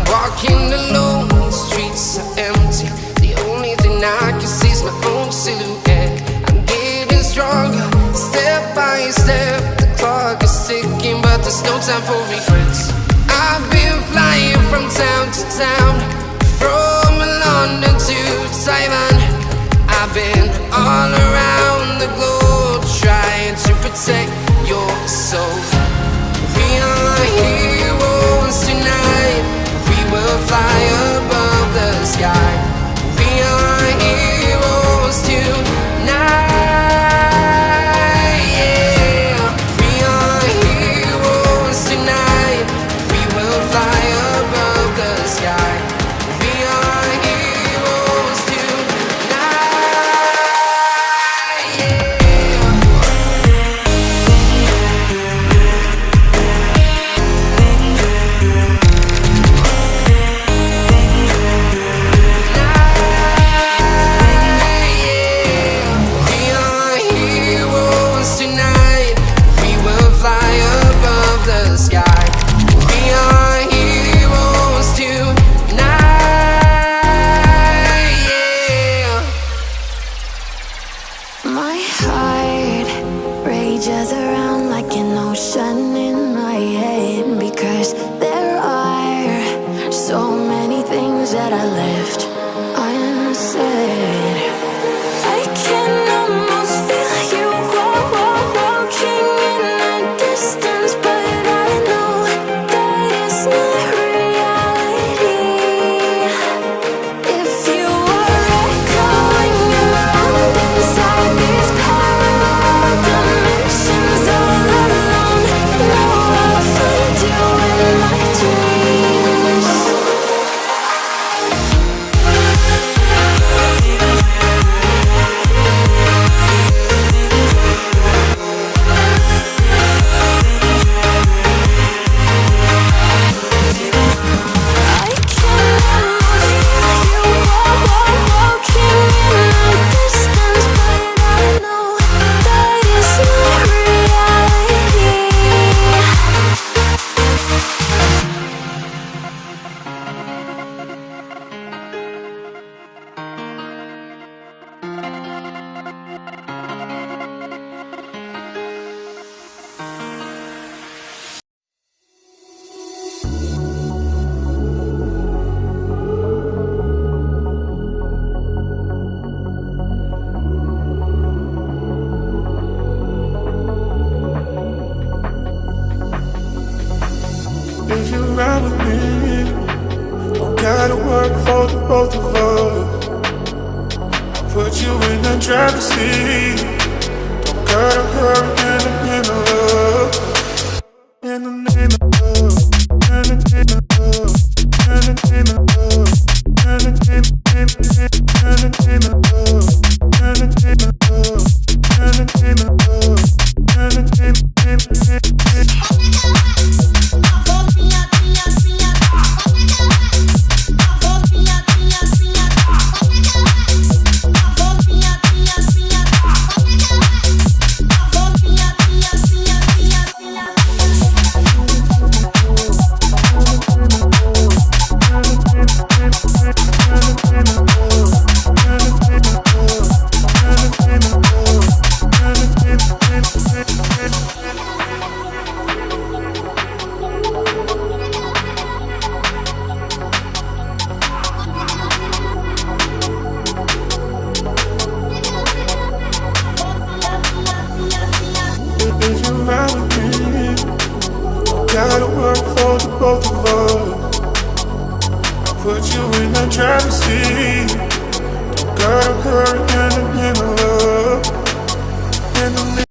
Walking alone, the streets are empty. The only thing I can see is my own silhouette. I'm getting stronger, step by step. The clock is ticking, but there's no time for regrets. I've been flying from town to town, from London to Taiwan. I've been all around the globe, trying to protect your soul. We are heroes tonight. We'll fly above the sky. We are heroes tonight. Yeah, we are heroes tonight. We will fly above the sky. We are heroes tonight. Yeah. My heart rages around like an ocean in my head, because there are so many things that I left unsaid. I can almost feel you walking in the distance, but I know that it's not reality. If you are echoing around inside these parallel dimensions all alone, know I'll find you in my dreams. I can almost feel you walking in the distance, but I know that it's not reality. If you ride with me, don't gotta work for the both of us. I put you in the driver's seat. Don't gotta hurry in the name of love. In the name of love. In the name of love. In the name of love. In the name of love. In the name of love. In the name of love. In the name of love. In the name of gotta work for the both of us. I put you in the driver's seat. Don't gotta hurry in the name of love.